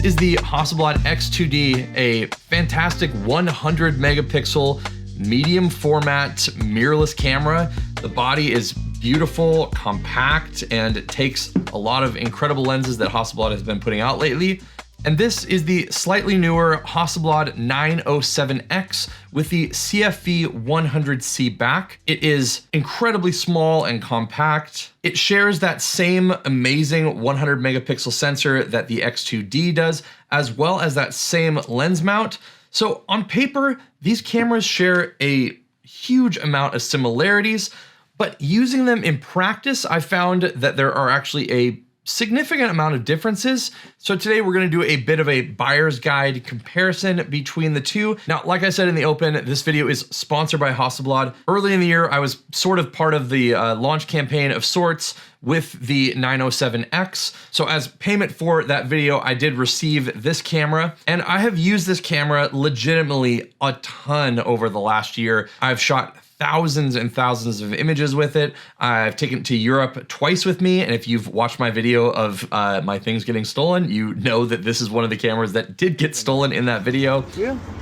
is the Hasselblad X2D, a fantastic 100 megapixel medium format mirrorless camera. The body is beautiful, compact, and it takes a lot of incredible lenses that Hasselblad has been putting out lately. And this is the slightly newer Hasselblad 907X with the CFV 100C back. It is incredibly small and compact. It shares that same amazing 100 megapixel sensor that the X2D does, as well as that same lens mount. So on paper, these cameras share a huge amount of similarities, but using them in practice, I found that there are actually a significant amount of differences. So today we're going to do a bit of a buyer's guide comparison between the two. Now, like I said in the open, this video is sponsored by Hasselblad. Early in the year, I was sort of part of the launch campaign of sorts with the 907X. So as payment for that video, I did receive this camera, and I have used this camera legitimately a ton over the last year. I've shot thousands and thousands of images with it. I've taken it to Europe twice with me, and if you've watched my video of my things getting stolen, you know that this is one of the cameras that did get stolen in that video.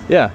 Yeah.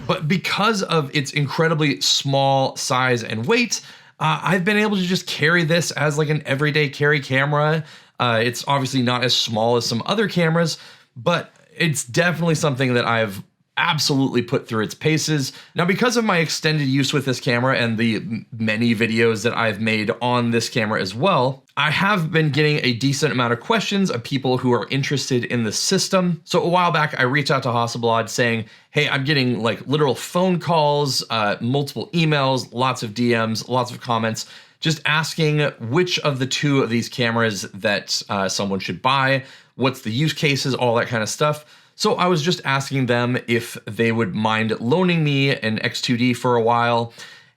But because of its incredibly small size and weight, I've been able to just carry this as like an everyday carry camera. It's obviously not as small as some other cameras, but it's definitely something that I've absolutely put through its paces. Now, because of my extended use with this camera and the many videos that I've made on this camera as well, I have been getting a decent amount of questions of people who are interested in the system. So a while back, I reached out to Hasselblad saying, hey, I'm getting like literal phone calls, multiple emails, lots of DMs, lots of comments, just asking which of the two of these cameras that someone should buy, what's the use cases, all that kind of stuff. So I was just asking them if they would mind loaning me an X2D for a while.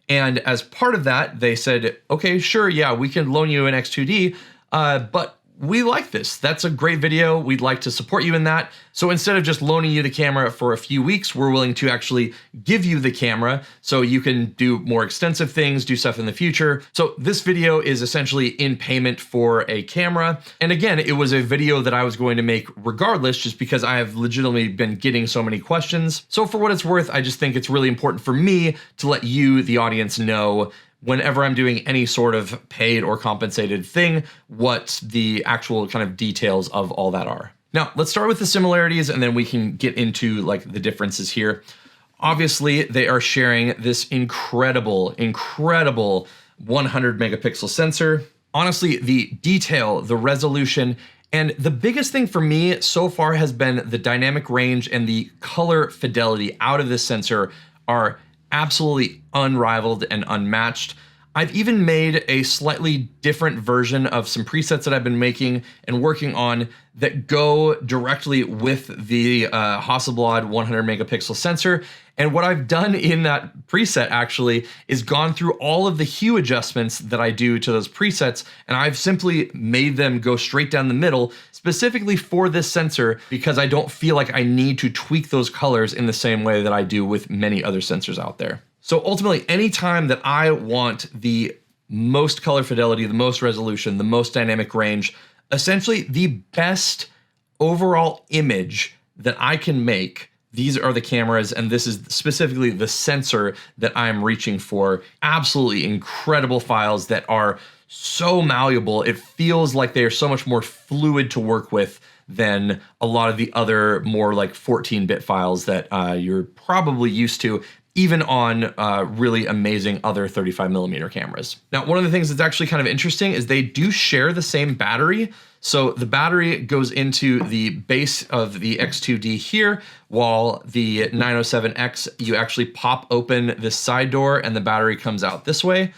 And as part of that, they said, okay, sure, yeah, we can loan you an X2D, but we like this. That's a great video. We'd like to support you in that. So instead of just loaning you the camera for a few weeks, we're willing to actually give you the camera so you can do more extensive things, do stuff in the future. So this video is essentially in payment for a camera. And again, it was a video that I was going to make regardless, just because I have legitimately been getting so many questions. So for what it's worth, I just think it's really important for me to let you, the audience, know whenever I'm doing any sort of paid or compensated thing, what the actual kind of details of all that are. Now, let's start with the similarities, and then we can get into like the differences here. Obviously, they are sharing this incredible 100 megapixel sensor. Honestly, the detail, the resolution, and the biggest thing for me so far has been the dynamic range and the color fidelity out of this sensor are absolutely unrivaled and unmatched. I've even made a slightly different version of some presets that I've been making and working on that go directly with the Hasselblad 100 megapixel sensor. And what I've done in that preset actually is gone through all of the hue adjustments that I do to those presets, and I've simply made them go straight down the middle specifically for this sensor because I don't feel like I need to tweak those colors in the same way that I do with many other sensors out there. So ultimately, anytime that I want the most color fidelity, the most resolution, the most dynamic range, essentially the best overall image that I can make, these are the cameras, and this is specifically the sensor that I'm reaching for. Absolutely incredible files that are so malleable. It feels like they are so much more fluid to work with than a lot of the other more like 14-bit files that you're probably used to, even on really amazing other 35mm cameras. Now, one of the things that's actually kind of interesting is they do share the same battery. So the battery goes into the base of the X2D here, while the 907X, you actually pop open this side door and the battery comes out this way.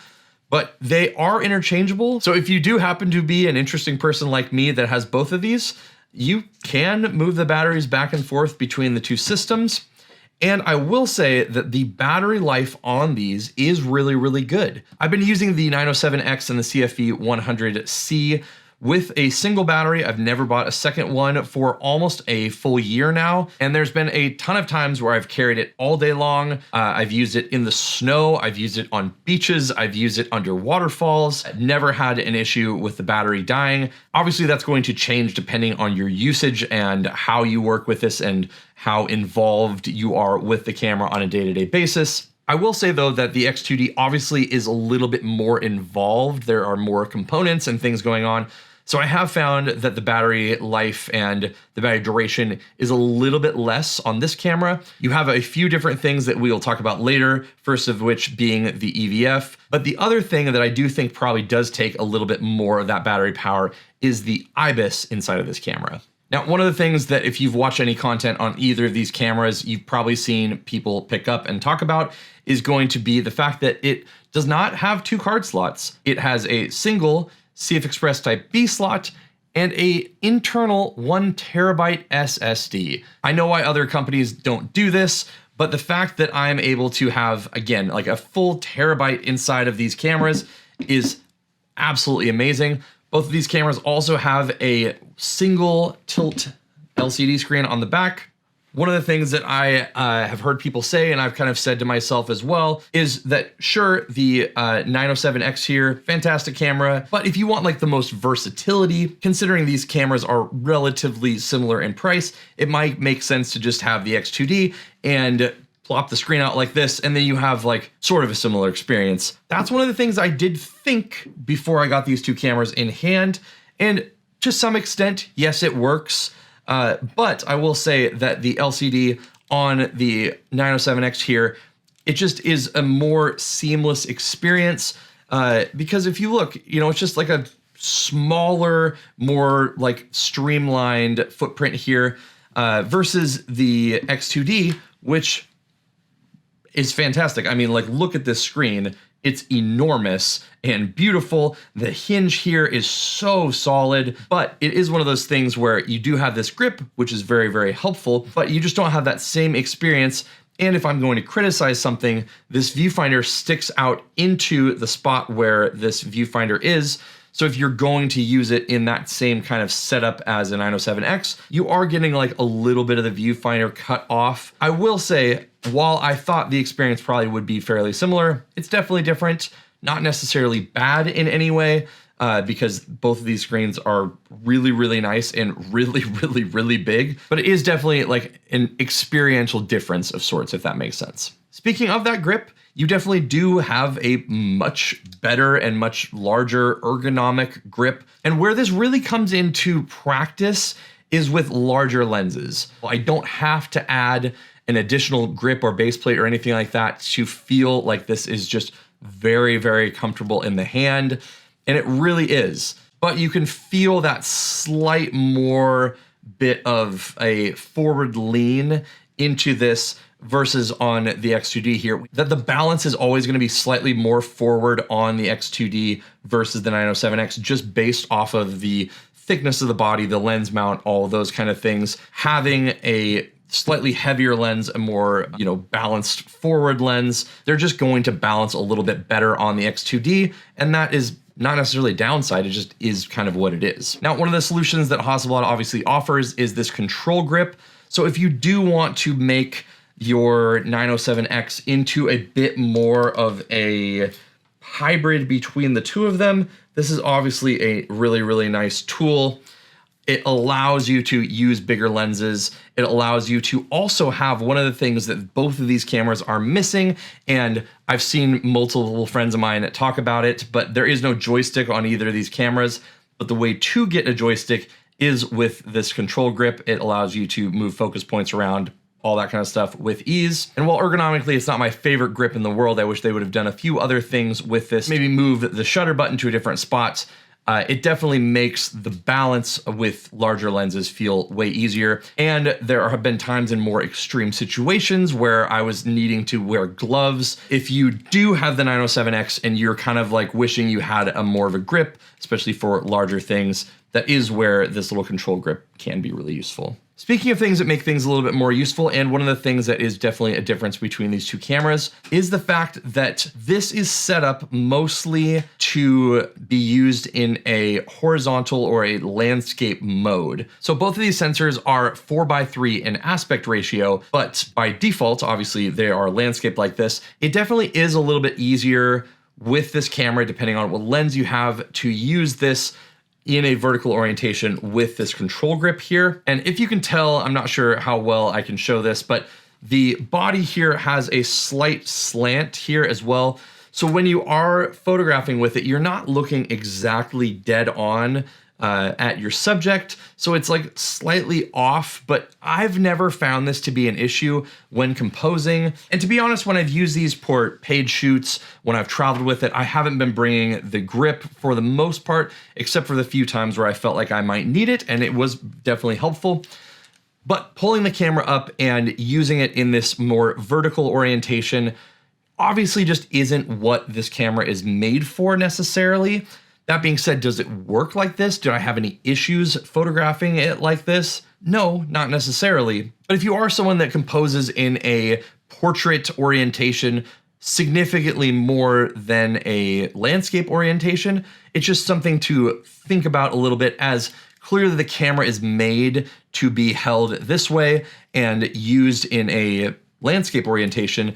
But they are interchangeable. So if you do happen to be an interesting person like me that has both of these, you can move the batteries back and forth between the two systems. And I will say that the battery life on these is really, really good. I've been using the 907X and the CFV 100C with a single battery. I've never bought a second one for almost a full year now. And there's been a ton of times where I've carried it all day long. I've used it in the snow. I've used it on beaches. I've used it under waterfalls. I've never had an issue with the battery dying. Obviously, that's going to change depending on your usage and how you work with this and how involved you are with the camera on a day-to-day basis. I will say though that the X2D obviously is a little bit more involved. There are more components and things going on. So I have found that the battery life and the battery duration is a little bit less on this camera. You have a few different things that we will talk about later, first of which being the EVF. But the other thing that I do think probably does take a little bit more of that battery power is the IBIS inside of this camera. Now, one of the things that if you've watched any content on either of these cameras, you've probably seen people pick up and talk about is going to be the fact that it does not have 2 card slots. It has a single CF Express Type B slot and a internal 1 terabyte SSD. I know why other companies don't do this, but the fact that I'm able to have, again, like a full terabyte inside of these cameras is absolutely amazing. Both of these cameras also have a single tilt LCD screen on the back. One of the things that I have heard people say, and I've kind of said to myself as well, is that sure, the 907X here, fantastic camera, but if you want like the most versatility, considering these cameras are relatively similar in price, it might make sense to just have the X2D and plop the screen out like this, and then you have like sort of a similar experience. That's one of the things I did think before I got these 2 cameras in hand, and to some extent, yes, it works. But I will say that the LCD on the 907X here, it just is a more seamless experience because if you look, you know, it's just like a smaller, more like streamlined footprint here versus the X2D, which is fantastic. I mean, like, look at this screen. It's enormous and beautiful. The hinge here is so solid, but it is one of those things where you do have this grip, which is very, very helpful, but you just don't have that same experience. And if I'm going to criticize something, this viewfinder sticks out into the spot where this viewfinder is. So if you're going to use it in that same kind of setup as a 907X, you are getting like a little bit of the viewfinder cut off. I will say, while I thought the experience probably would be fairly similar, it's definitely different, not necessarily bad in any way, because both of these screens are really, really nice and really, really, really big, but it is definitely like an experiential difference of sorts, if that makes sense. Speaking of that grip, you definitely do have a much better and much larger ergonomic grip. And where this really comes into practice is with larger lenses. I don't have to add an additional grip or base plate or anything like that to feel like this is just very, very comfortable in the hand. And it really is. But you can feel that slight more bit of a forward lean into this versus on the X2D here, that the balance is always going to be slightly more forward on the X2D versus the 907X, just based off of the thickness of the body, the lens mount, all of those kind of things. Having a slightly heavier lens, a more, you know, balanced forward lens, they're just going to balance a little bit better on the X2D, and that is not necessarily a downside, it just is kind of what it is. Now, one of the solutions that Hasselblad obviously offers is this control grip. So if you do want to make your 907X into a bit more of a hybrid between the two of them, this is obviously a really, really nice tool. It allows you to use bigger lenses. It allows you to also have one of the things that both of these cameras are missing, and I've seen multiple friends of mine talk about it, but there is no joystick on either of these cameras. But the way to get a joystick is with this control grip. It allows you to move focus points around, all that kind of stuff with ease. And while ergonomically it's not my favorite grip in the world, I wish they would have done a few other things with this, maybe move the shutter button to a different spot. It definitely makes the balance with larger lenses feel way easier. And there have been times in more extreme situations where I was needing to wear gloves. If you do have the 907X and you're kind of like wishing you had a more of a grip, especially for larger things, that is where this little control grip can be really useful. Speaking of things that make things a little bit more useful, and one of the things that is definitely a difference between these two cameras is the fact that this is set up mostly to be used in a horizontal or a landscape mode. So both of these sensors are 4:3 in aspect ratio, but by default, obviously they are landscape like this. It definitely is a little bit easier with this camera, depending on what lens you have, to use this in a vertical orientation with this control grip here. And if you can tell, I'm not sure how well I can show this, but the body here has a slight slant here as well. So when you are photographing with it, you're not looking exactly dead on at your subject. So it's like slightly off, but I've never found this to be an issue when composing. And to be honest, when I've used these for paid shoots, when I've traveled with it, I haven't been bringing the grip for the most part, except for the few times where I felt like I might need it, and it was definitely helpful. But pulling the camera up and using it in this more vertical orientation obviously just isn't what this camera is made for necessarily. That being said, does it work like this? Do I have any issues photographing it like this? No, not necessarily. But if you are someone that composes in a portrait orientation significantly more than a landscape orientation, it's just something to think about a little bit, as clearly the camera is made to be held this way and used in a landscape orientation.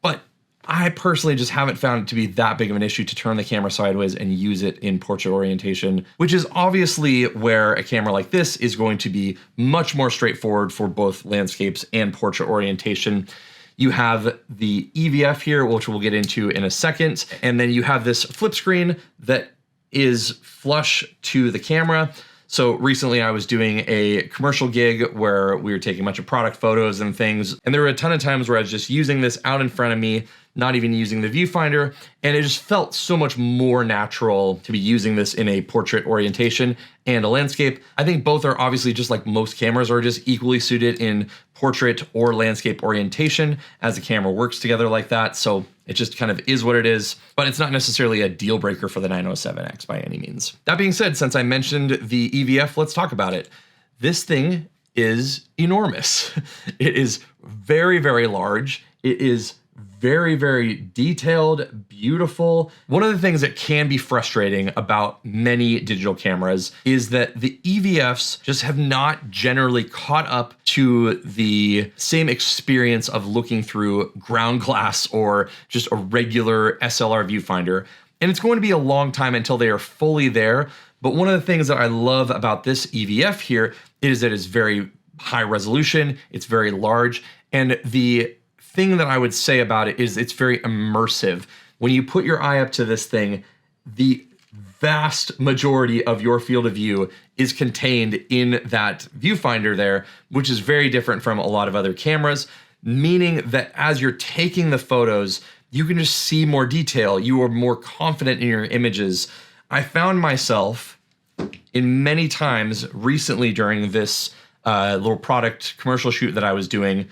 But I personally just haven't found it to be that big of an issue to turn the camera sideways and use it in portrait orientation, which is obviously where a camera like this is going to be much more straightforward for both landscapes and portrait orientation. You have the EVF here, which we'll get into in a second, and then you have this flip screen that is flush to the camera. So recently I was doing a commercial gig where we were taking a bunch of product photos and things, and there were a ton of times where I was just using this out in front of me, not even using the viewfinder, and it just felt so much more natural to be using this in a portrait orientation and a landscape. I think both are obviously, just like most cameras, are just equally suited in portrait or landscape orientation as the camera works together like that. So it just kind of is what it is, but it's not necessarily a deal breaker for the 907X by any means. That being said, since I mentioned the EVF, let's talk about it. This thing is enormous. It is very, very large. It is very, very detailed, beautiful. One of the things that can be frustrating about many digital cameras is that the EVFs just have not generally caught up to the same experience of looking through ground glass or just a regular SLR viewfinder. And it's going to be a long time until they are fully there. But one of the things that I love about this EVF here is that it's very high resolution, it's very large, and the thing that I would say about it is it's very immersive. When you put your eye up to this thing, the vast majority of your field of view is contained in that viewfinder there, which is very different from a lot of other cameras, meaning that as you're taking the photos, you can just see more detail. You are more confident in your images. I found myself in many times recently during this little product commercial shoot that I was doing,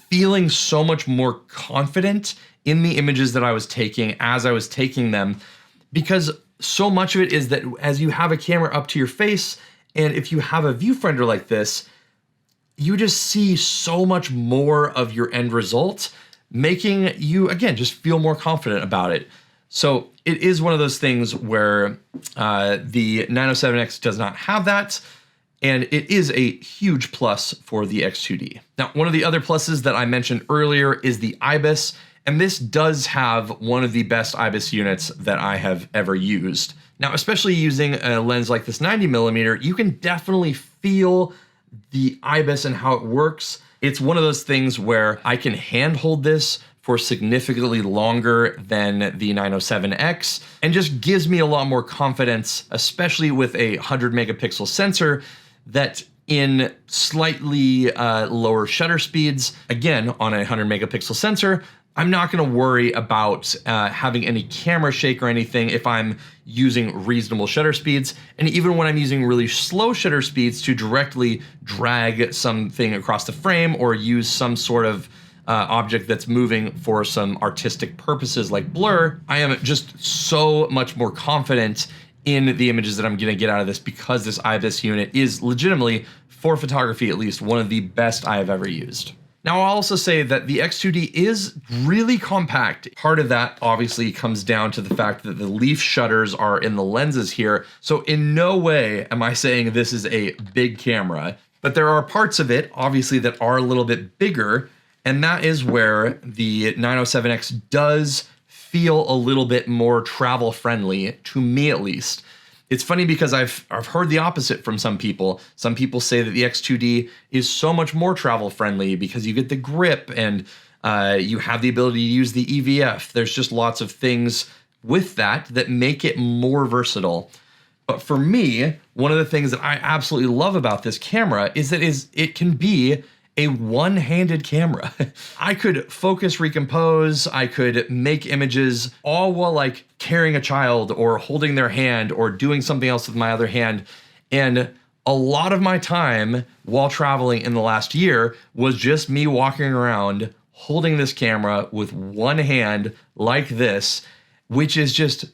feeling so much more confident in the images that I was taking as I was taking them, because so much of it is that as you have a camera up to your face, and if you have a viewfinder like this, you just see so much more of your end result, making you, again, just feel more confident about it. So it is one of those things where the 907X does not have that, and it is a huge plus for the X2D. Now, one of the other pluses that I mentioned earlier is the IBIS, and this does have one of the best IBIS units that I have ever used. Now, especially using a lens like this 90mm, you can definitely feel the IBIS and how it works. It's one of those things where I can handhold this for significantly longer than the 907X, and just gives me a lot more confidence, especially with a 100 megapixel sensor, that in slightly lower shutter speeds, again, on a 100 megapixel sensor, I'm not gonna worry about having any camera shake or anything if I'm using reasonable shutter speeds. And even when I'm using really slow shutter speeds to directly drag something across the frame or use some sort of object that's moving for some artistic purposes like blur, I am just so much more confident in the images that I'm gonna get out of this, because this IBIS unit is legitimately, for photography at least, one of the best I have ever used. Now, I'll also say that the X2D is really compact. Part of that obviously comes down to the fact that the leaf shutters are in the lenses here. So in no way am I saying this is a big camera, but there are parts of it obviously that are a little bit bigger, and that is where the 907X does feel a little bit more travel friendly, to me at least. It's funny because I've heard the opposite from some people. Some people say that the X2D is so much more travel friendly because you get the grip and you have the ability to use the EVF. There's just lots of things with that make it more versatile. But for me, one of the things that I absolutely love about this camera is that it can be a one-handed camera. I could focus, recompose, I could make images all while like carrying a child or holding their hand or doing something else with my other hand. And a lot of my time while traveling in the last year was just me walking around holding this camera with one hand like this, which is just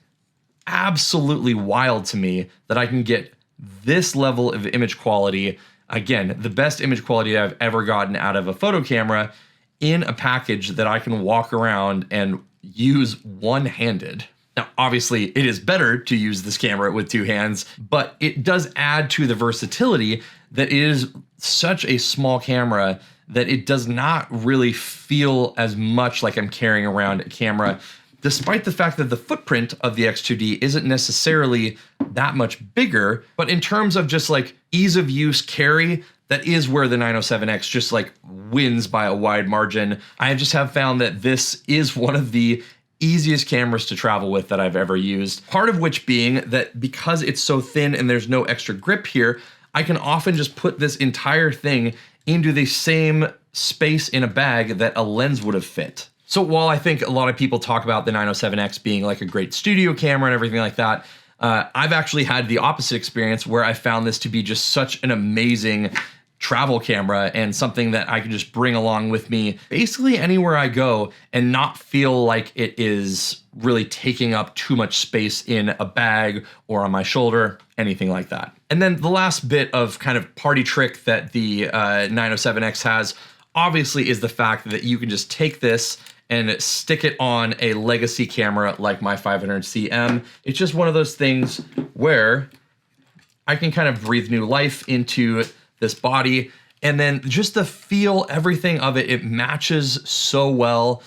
absolutely wild to me that I can get this level of image quality. Again, the best image quality I've ever gotten out of a photo camera in a package that I can walk around and use one-handed. Now, obviously, it is better to use this camera with two hands, but it does add to the versatility that it is such a small camera that it does not really feel as much like I'm carrying around a camera, despite the fact that the footprint of the X2D isn't necessarily that much bigger. But in terms of just like ease of use carry, that is where the 907X just like wins by a wide margin. I just have found that this is one of the easiest cameras to travel with that I've ever used. Part of which being that because it's so thin and there's no extra grip here, I can often just put this entire thing into the same space in a bag that a lens would have fit. So while I think a lot of people talk about the 907X being like a great studio camera and everything like that, I've actually had the opposite experience where I found this to be just such an amazing travel camera and something that I can just bring along with me basically anywhere I go and not feel like it is really taking up too much space in a bag or on my shoulder, anything like that. And then the last bit of kind of party trick that the 907X has obviously is the fact that you can just take this and stick it on a legacy camera like my 500CM. It's just one of those things where I can kind of breathe new life into this body, and then just the feel, everything of it, it matches so well.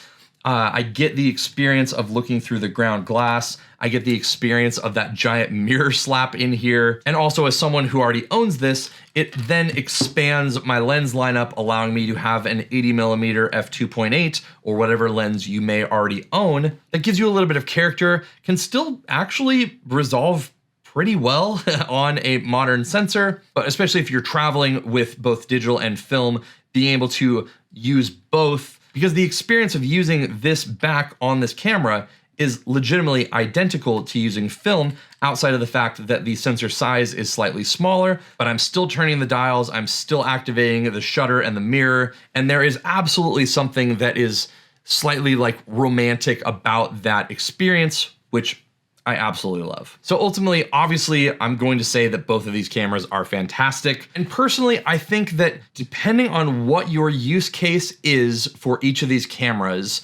I get the experience of looking through the ground glass. I get the experience of that giant mirror slap in here. And also, as someone who already owns this, it then expands my lens lineup, allowing me to have an 80mm f2.8 or whatever lens you may already own. That gives you a little bit of character, can still actually resolve pretty well on a modern sensor, but especially if you're traveling with both digital and film, being able to use both, because the experience of using this back on this camera is legitimately identical to using film, outside of the fact that the sensor size is slightly smaller, but I'm still turning the dials, I'm still activating the shutter and the mirror, and there is absolutely something that is slightly like romantic about that experience, which I absolutely love. So ultimately, obviously, I'm going to say that both of these cameras are fantastic. And personally, I think that depending on what your use case is for each of these cameras,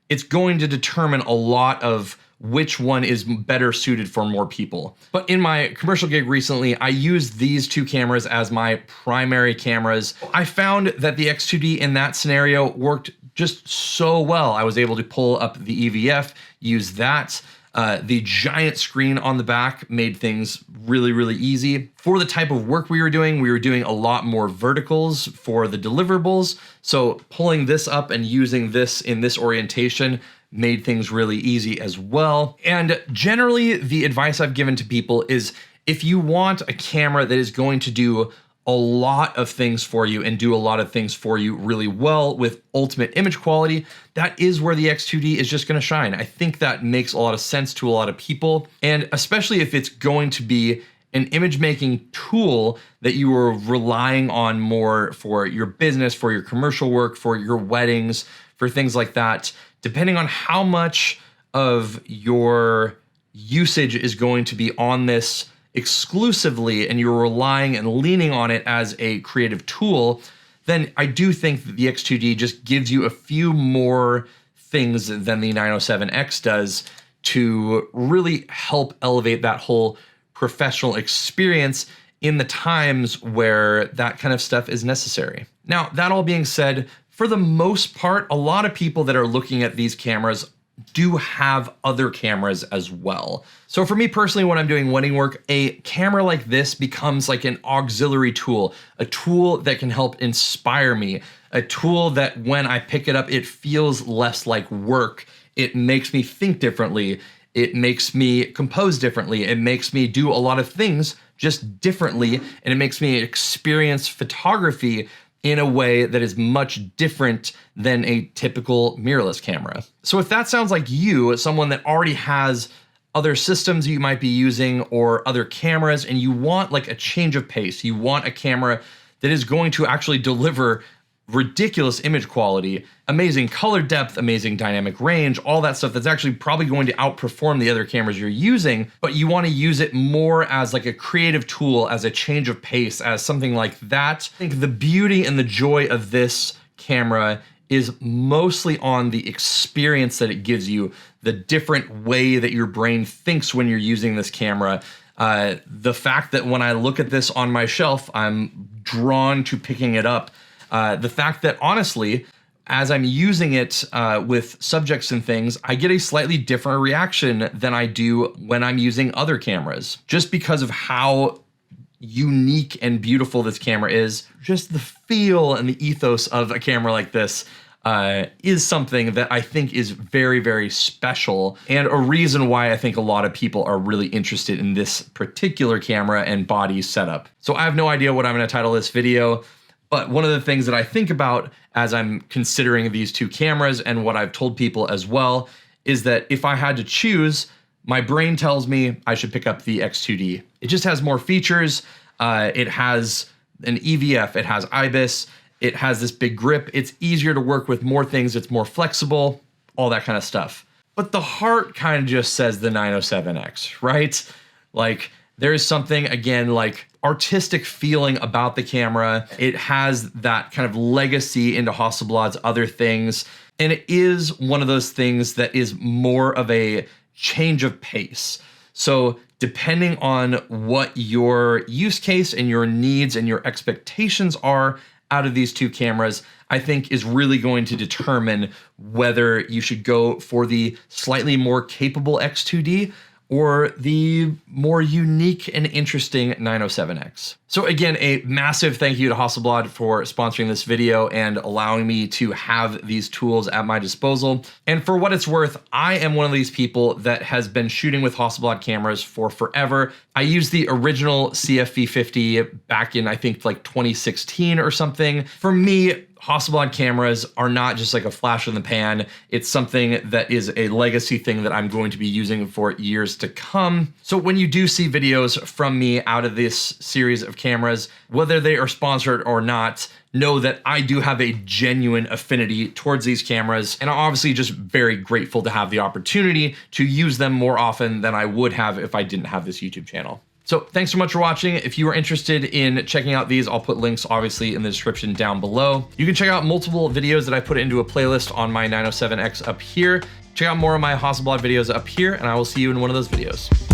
it's going to determine a lot of which one is better suited for more people. But in my commercial gig recently, I used these two cameras as my primary cameras. I found that the X2D in that scenario worked just so well. I was able to pull up the EVF, use that. The giant screen on the back made things really, really easy. For the type of work we were doing a lot more verticals for the deliverables. So pulling this up and using this in this orientation made things really easy as well. And generally, the advice I've given to people is if you want a camera that is going to do a lot of things for you and do a lot of things for you really well with ultimate image quality, that is where the X2D is just gonna shine. I think that makes a lot of sense to a lot of people, and especially if it's going to be an image making tool that you are relying on more for your business, for your commercial work, for your weddings, for things like that, depending on how much of your usage is going to be on this exclusively and you're relying and leaning on it as a creative tool, then I do think that the X2D just gives you a few more things than the 907X does to really help elevate that whole professional experience in the times where that kind of stuff is necessary. Now, that all being said, for the most part, a lot of people that are looking at these cameras do have other cameras as well. So for me personally, when I'm doing wedding work, a camera like this becomes like an auxiliary tool, a tool that can help inspire me, a tool that when I pick it up, it feels less like work. It makes me think differently. It makes me compose differently. It makes me do a lot of things just differently, and it makes me experience photography in a way that is much different than a typical mirrorless camera. So if that sounds like you, someone that already has other systems you might be using or other cameras, and you want like a change of pace, you want a camera that is going to actually deliver ridiculous image quality, amazing color depth, amazing dynamic range, all that stuff that's actually probably going to outperform the other cameras you're using, but you want to use it more as like a creative tool, as a change of pace, as something like that. I think the beauty and the joy of this camera is mostly on the experience that it gives you, the different way that your brain thinks when you're using this camera. The fact that when I look at this on my shelf, I'm drawn to picking it up. The fact that honestly, as I'm using it with subjects and things, I get a slightly different reaction than I do when I'm using other cameras, just because of how unique and beautiful this camera is. Just the feel and the ethos of a camera like this is something that I think is very, very special, and a reason why I think a lot of people are really interested in this particular camera and body setup. So I have no idea what I'm going to title this video. But one of the things that I think about as I'm considering these two cameras, and what I've told people as well, is that if I had to choose, my brain tells me I should pick up the X2D. It just has more features. It has an EVF, it has IBIS, it has this big grip. It's easier to work with more things. It's more flexible, all that kind of stuff. But the heart kind of just says the 907X, right? Like, there is something, again, like artistic feeling about the camera. It has that kind of legacy into Hasselblad's other things. And it is one of those things that is more of a change of pace. So depending on what your use case and your needs and your expectations are out of these two cameras, I think is really going to determine whether you should go for the slightly more capable X2D or the more unique and interesting 907X. So again, a massive thank you to Hasselblad for sponsoring this video and allowing me to have these tools at my disposal. And for what it's worth, I am one of these people that has been shooting with Hasselblad cameras for forever. I used the original CF-V50 back in, I think, like 2016 or something. For me, Hasselblad cameras are not just like a flash in the pan. It's something that is a legacy thing that I'm going to be using for years to come. So when you do see videos from me out of this series of cameras, whether they are sponsored or not, know that I do have a genuine affinity towards these cameras, and I'm obviously just very grateful to have the opportunity to use them more often than I would have if I didn't have this YouTube channel. So thanks so much for watching. If you are interested in checking out these, I'll put links obviously in the description down below. You can check out multiple videos that I put into a playlist on my 907X up here. Check out more of my Hasselblad videos up here, and I will see you in one of those videos.